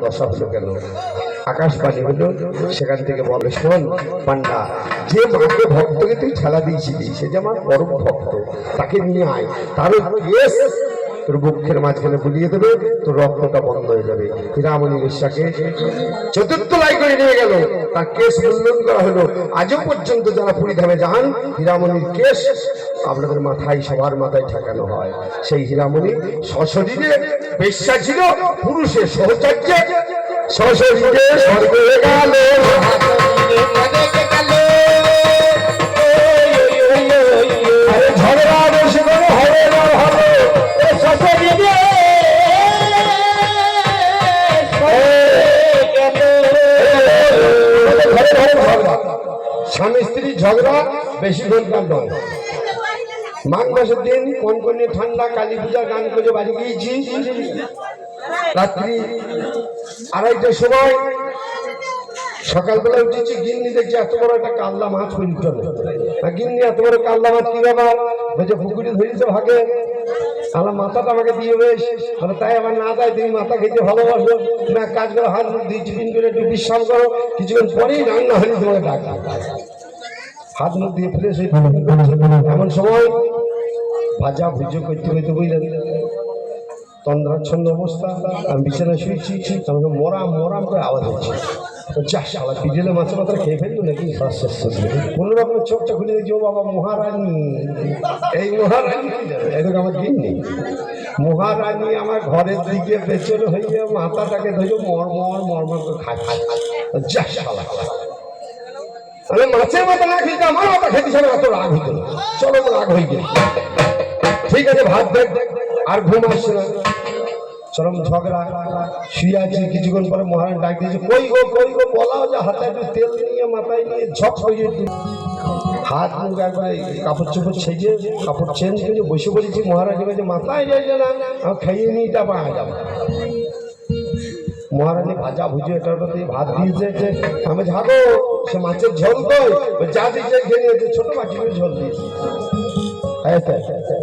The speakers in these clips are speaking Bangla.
দশা হলো কেন? আকাশবাণী হলো, সেখান থেকে বলে, শোন পান্ডা, যে মাকে ভক্তকে তুই ছেলা দিয়েছিলি, সে যে আমার পরম ভক্ত, তাকে নিয়ে আয়, তার কেস তোর বক্ষের মাঝখানে বুলিয়ে দেবে, তোর রক্তটা বন্ধ হয়ে যাবে। হীরামণি বেশ্যাকে চতুর্থ লাই করে নিয়ে গেল, তার কেস মূল্যায়ন করা হলো। আজও পর্যন্ত যারা পুরীধামে যান, হীরামণির কেস আপনাদের মাথায়, সবার মাথায় ঠেকানো হয়। সেই হীরামণি সশরীরে বেশ্যা ছিল, পুরুষের সহচর্যে সশরীরে স্বর্গে গেল। ঝগড়া বেশি করে হবে না, হবে স্বামী স্ত্রী ঝগড়া বেশি ঘন্টার নয়। মাঘ মাসের দিন কনকনে ঠান্ডা, কালী পূজার গান করে বাড়ি গিয়েছি। রাত্রি 2:30টার সময় সকালবেলা উঠেছি, গিন্নি দেখছি এত বড় একটা কাল্লা মাছ পরিচয়। গিন্নি এত বড় কাল্লা মাছ কি ব্যাপার? বলছে পুকুরে ধরেছে ভাগে, আমার মাথাটা আমাকে দিয়ে বেশ, তাই আমার না যায়, তুমি মাথা খেতে ভালোবাসো, তুমি এক কাজ করো, হাত মুখ দিয়ে টিফিন করে একটু বিশ্রাম করো, কিছুক্ষণ পরেই রান্না হলে তোমাকে ডাক। হাত মুখ দিয়ে ফ্রেশ হয়ে এমন সময় ভাজা ভুজো করতে করতে বুঝলেন, তন্দ্রাচ্ছন্ন অবস্থা, আমি বিছানায় শুয়েছি, আমাকে মরাম মরাম করে আওয়াজ হচ্ছে। বিজেলে মাছের মাথা খেয়ে ফেললো নাকি? কোন রকমের চোখটা খুলে দেখছি, ও বাবা মহারানী, এই মহারানী এদিকে আমার দিন নেই। মহারানী আমার ঘরের দিকে পেছনে হয়ে মাথাটাকে ধরে মরমর মরমর করে খাচ্ছে। আমি মাছের মাথা না খেতে আমার মাথা খেতে সবাই এত রাগ হইত না। চলো রাগ হয়ে গেল, ঠিক আছে ভাত দেখ, আর ঘুম আসছে না, চরম ঝগড়া। শুয়ে আছি, কিছুক্ষণ পরে মহারানী ডাক দিয়েছে, কই গো কই গো, বলাও যে হাতে একটু তেল নিয়ে মাথায় নিয়ে ঝক হয়ে হাত মুখ একবার কাপড় চোপড় ছেঁচে কাপড় চেঞ্জ করে বসে পড়েছি। মহারানী বলছে মাথায় যাইছে না, আমি খাইয়ে নিই, তা পাওয়া যাবো। মহারানী ভাজা ভুজে এটা ওটা দিয়ে ভাত দিয়েছে, আমি ঝাঁকো সে মাছের ঝোল তো যা দিয়েছে খেয়ে নিয়েছে, ছোট বাটি করে ঝোল দিয়েছে।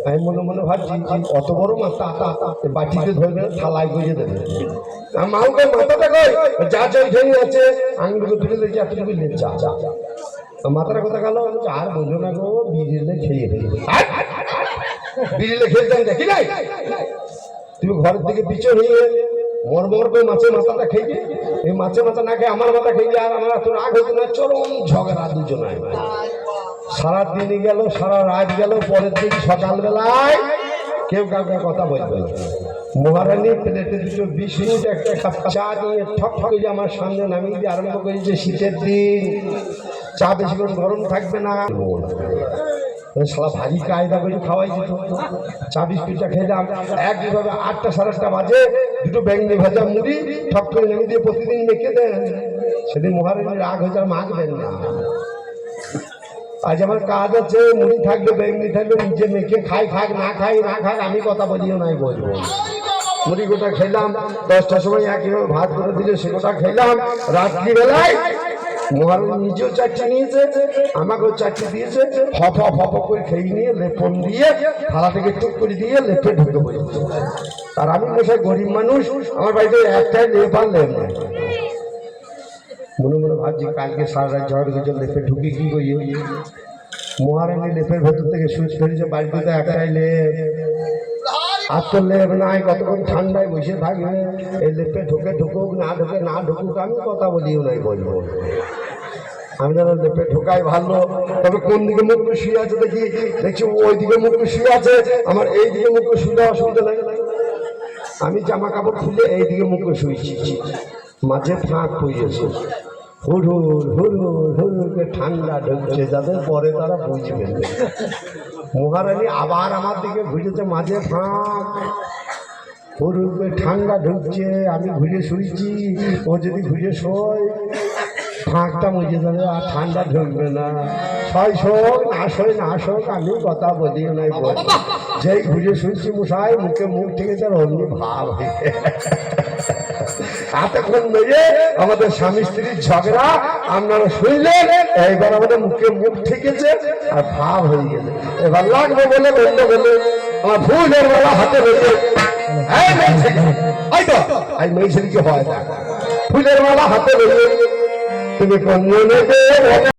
আমি মনে মনে ভাবছি, অত বড় মাথা বাটিতে ধরবে, থালায় গিয়ে দেবে, মালকে মাথাটা কই যা চাই খেয়ে আছে, আঙুলকে তুলে দিয়েছি, এতটুকু যা যা মাথাটা কথা গেল। আর বললো না গো, বিড়িলে খেয়ে বিড়িলে খেয়েছেন দেখি নাই, তুমি ঘরের দিকে পিছন হয়ে মরমর করে মাছের মাথাটা খেয়ে, এই মাছের মাথা না খেয়ে আমার মাথা খেয়ে, আর আমার এত রাগ হয়েছে না, চরম ঝগড়া দুজনায়। সারা দিন গেল, সারা রাত গেল, পরের দিন সকালবেলায় কেউ কাউকে কথা বলবে না। মহারানী প্লেটে দুটো 20 মিনিট একটা কাপ চা নিয়ে ঠক ঠক করে আমার সামনে নামিয়ে দিয়ে আরম্ভ করেছে, শীতের দিন চা বেশি করে গরম থাকবে না, সারা ভারী কায়দা করে খাওয়াই যেত। চা বিস্কুটটা খেলাম, একইভাবে 8টা সাড়ে 8টা বাজে দুটো বেঙ্গনি ভাজা মুড়ি ঠক করে নামিয়ে দিয়ে প্রতিদিন মেখে দেন। সেদিন মহারানী রাগ হয়েছে, আর মাখবেন না, আজ আমার কাজ আছে, মুড়ি থাকবে বেঙ্গনি থাকবে, নিজে মেখে খাই, খাক না খাই না খাক আমি কথা বলিও নাই বলবো। মুড়ি গোটা খেলাম, 10টার সময় একইভাবে ভাত করে দিলে সে গোটা খেলাম। রাত্রিবেলায় মহারানী নিজেও চারটি নিয়েছে, আমাকেও চারটি দিয়েছে, হপ হপ হপ করে খেয়ে নিয়ে লেপন দিয়ে থালা থেকে টুক করে দিয়ে লেপে ঢুকে পড়েছে। আর আমি মশাই গরিব মানুষ, আমার বাড়িতে একটাই লেপ আর লেপ নয়। মনে মনে ভাবছি, কালকে সারা রাত ঝড় গেছে, লেপে ঢুকি কি করি। মহারানী লেপের ভেতর থেকে সুইচ ফেলেছে, বাড়িতে তো একটাই লেপ, আর তো লেপ নাই, কতক্ষণ ঠান্ডায় বসে থাকবে, এই লেপে ঢুকে ঢুকুক না ঢুকে না ঢুকুক আমি কথা বলিও নাই বলবো। আমি যেন লেপে ঢোকাই ভালো, তবে কোন দিকে মুখ শুয়ে আছে দেখি, দেখছি ওই দিকে মুখ শুয়ে আছে, আমার এই দিকে মুখ শুয়ে অসুবিধা লাগে। আমি জামা কাপড় খুলে এই দিকে মুখ শুয়েছি, মাঝে ফাঁক হয়েছে, হুড়ুর হুড়ুর হুড়ুরকে ঠান্ডা ঢুকছে, যাদের পরে তারা বুঝবে। মহারানী আবার আমার দিকে ঘুরেছে, মাঝে ফাঁক, হুড়ুরকে ঠান্ডা ঢুকছে, আমি ঘুরে শুয়েছি, ও যদি ঘুরে শোয় ফাঁকটা মুজে যাবে, আর ঠান্ডা ঢুকবে না। ছয় শোক না শোয় না শোক আমি কথা বলিও নাই বল, যেই ঘুরে শুয়েছি মশাই মুখে মুখ ঠেকেছে, আর অন্য ভাব হয়ে এতক্ষণ ধরে আমাদের স্বামী স্ত্রীর ঝগড়া আপনারা শুনলেন, এইবার আমাদের মুখে মুখ ঠেকেছে আর ভাব হয়ে গেছে। এবার লাগবে বলে বললে বলে আমার ভুলের বেলা হাতে ধরে এই মেয়ে ছেলে এই তো এই মেয়ে ছেলে কি হয় ফুলের মালা হাতে লইয়ে তুমি কোন মনে